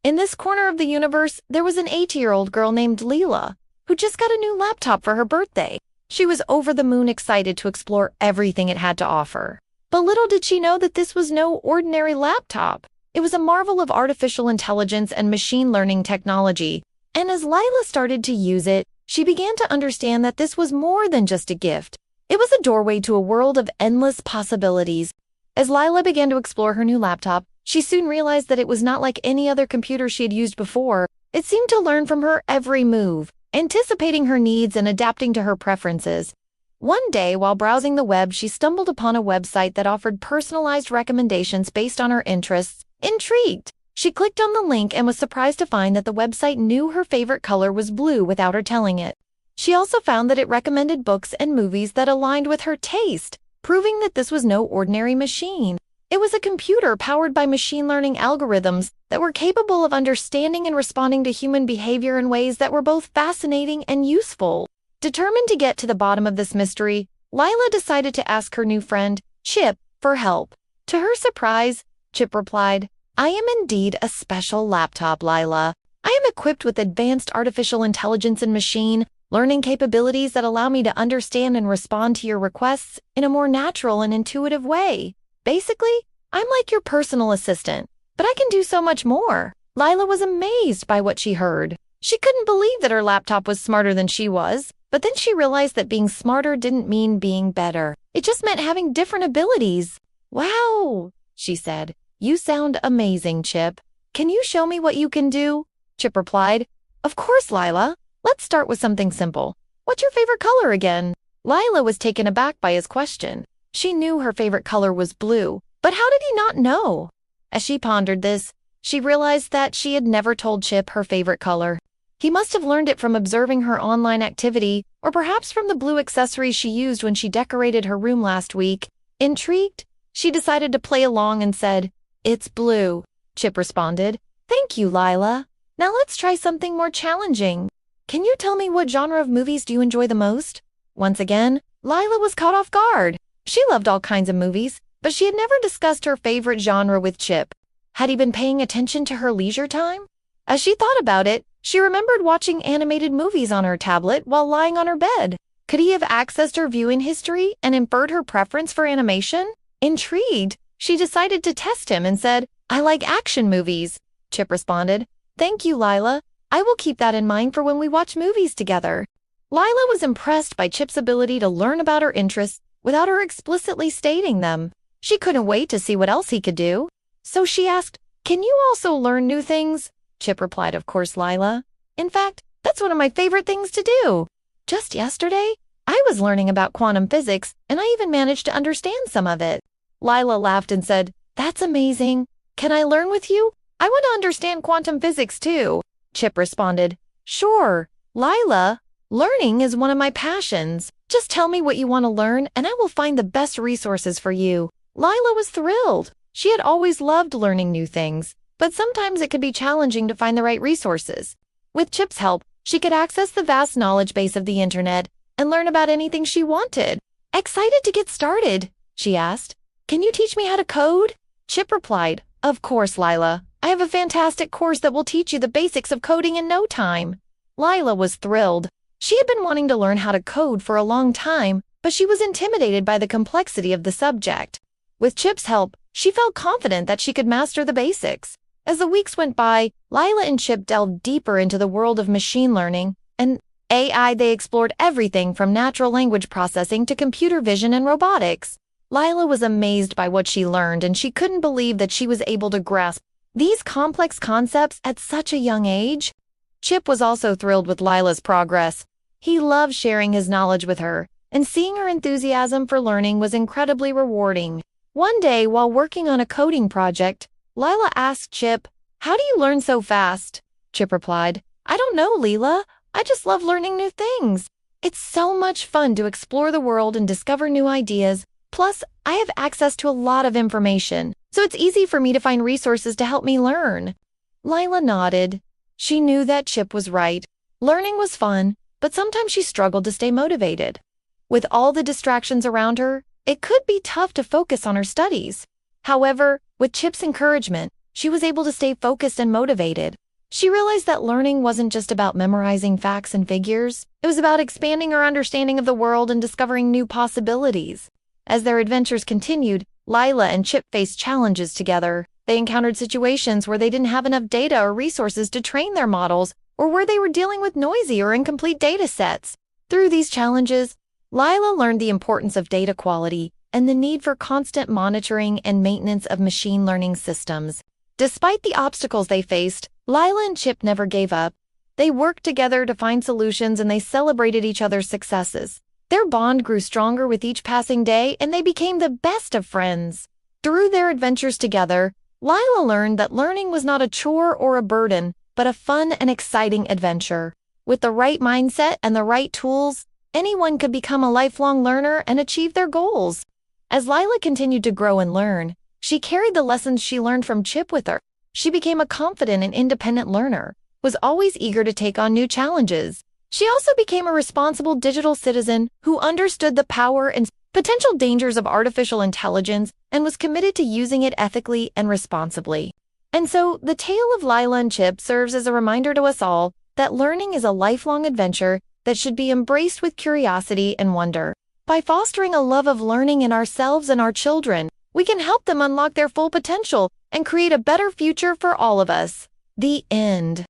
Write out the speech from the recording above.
In this corner of the universe, there was an 8-year-old girl named Lila, who just got a new laptop for her birthday. She was over the moon excited to explore everything it had to offer. But little did she know that this was no ordinary laptop. It was a marvel of artificial intelligence and machine learning technology. And as Lila started to use it, she began to understand that this was more than just a gift. It was a doorway to a world of endless possibilities. As Lila began to explore her new laptop, she soon realized that it was not like any other computer she had used before. It seemed to learn from her every move, anticipating her needs and adapting to her preferences. One day, while browsing the web, she stumbled upon a website that offered personalized recommendations based on her interests. Intrigued, she clicked on the link and was surprised to find that the website knew her favorite color was blue without her telling it. She also found that it recommended books and movies that aligned with her taste, proving that this was no ordinary machine. It was a computer powered by machine learning algorithms that were capable of understanding and responding to human behavior in ways that were both fascinating and useful. Determined to get to the bottom of this mystery, Lila decided to ask her new friend, Chip, for help. To her surprise, Chip replied, "I am indeed a special laptop, Lila. I am equipped with advanced artificial intelligence and machine learning capabilities that allow me to understand and respond to your requests in a more natural and intuitive way. Basically, I'm like your personal assistant, but I can do so much more." Lila was amazed by what she heard. She couldn't believe that her laptop was smarter than she was, but then she realized that being smarter didn't mean being better. It just meant having different abilities. "Wow," she said. "You sound amazing, Chip. Can you show me what you can do?" Chip replied, "Of course, Lila. Let's start with something simple. What's your favorite color again?" Lila was taken aback by his question. She knew her favorite color was blue, but how did he not know? As she pondered this, she realized that she had never told Chip her favorite color. He must have learned it from observing her online activity, or perhaps from the blue accessories she used when she decorated her room last week. Intrigued, she decided to play along and said, "It's blue." Chip responded, "Thank you, Lila. Now let's try something more challenging. Can you tell me what genre of movies do you enjoy the most?" Once again, Lila was caught off guard. She loved all kinds of movies, but she had never discussed her favorite genre with Chip. Had he been paying attention to her leisure time? As she thought about it, she remembered watching animated movies on her tablet while lying on her bed. Could he have accessed her viewing history and inferred her preference for animation? Intrigued, she decided to test him and said, "I like action movies." Chip responded, "Thank you, Lila. I will keep that in mind for when we watch movies together." Lila was impressed by Chip's ability to learn about her interests without her explicitly stating them. She couldn't wait to see what else he could do. So she asked, "Can you also learn new things?" Chip replied, "Of course, Lila. In fact, that's one of my favorite things to do. Just yesterday, I was learning about quantum physics, and I even managed to understand some of it." Lila laughed and said, "That's amazing. Can I learn with you? I want to understand quantum physics too." Chip responded, "Sure, Lila. Learning is one of my passions. Just tell me what you want to learn, and I will find the best resources for you." Lila was thrilled. She had always loved learning new things, but sometimes it could be challenging to find the right resources. With Chip's help, she could access the vast knowledge base of the internet and learn about anything she wanted. Excited to get started, she asked, "Can you teach me how to code?" Chip replied, "Of course, Lila. I have a fantastic course that will teach you the basics of coding in no time." Lila was thrilled. She had been wanting to learn how to code for a long time, but she was intimidated by the complexity of the subject. With Chip's help, she felt confident that she could master the basics. As the weeks went by, Lila and Chip delved deeper into the world of machine learning and AI. They explored everything from natural language processing to computer vision and robotics. Lila was amazed by what she learned, and she couldn't believe that she was able to grasp these complex concepts at such a young age. Chip was also thrilled with Lila's progress. He loved sharing his knowledge with her, and seeing her enthusiasm for learning was incredibly rewarding. One day, while working on a coding project, Lila asked Chip, "How do you learn so fast?" Chip replied, "I don't know, Lila. I just love learning new things. It's so much fun to explore the world and discover new ideas. Plus, I have access to a lot of information, so it's easy for me to find resources to help me learn." Lila nodded. She knew that Chip was right. Learning was fun, but sometimes she struggled to stay motivated. With all the distractions around her, it could be tough to focus on her studies. However, with Chip's encouragement, she was able to stay focused and motivated. She realized that learning wasn't just about memorizing facts and figures. It was about expanding her understanding of the world and discovering new possibilities. As their adventures continued, Lila and Chip faced challenges together. They encountered situations where they didn't have enough data or resources to train their models, or where they were dealing with noisy or incomplete data sets. Through these challenges, Lila learned the importance of data quality and the need for constant monitoring and maintenance of machine learning systems. Despite the obstacles they faced, Lila and Chip never gave up. They worked together to find solutions and they celebrated each other's successes. Their bond grew stronger with each passing day and they became the best of friends. Through their adventures together, Lila learned that learning was not a chore or a burden, but a fun and exciting adventure. With the right mindset and the right tools, anyone could become a lifelong learner and achieve their goals. As Lila continued to grow and learn, she carried the lessons she learned from Chip with her. She became a confident and independent learner, was always eager to take on new challenges. She also became a responsible digital citizen who understood the power and potential dangers of artificial intelligence and was committed to using it ethically and responsibly. And so, the tale of Lila and Chip serves as a reminder to us all that learning is a lifelong adventure that should be embraced with curiosity and wonder. By fostering a love of learning in ourselves and our children, we can help them unlock their full potential and create a better future for all of us. The end.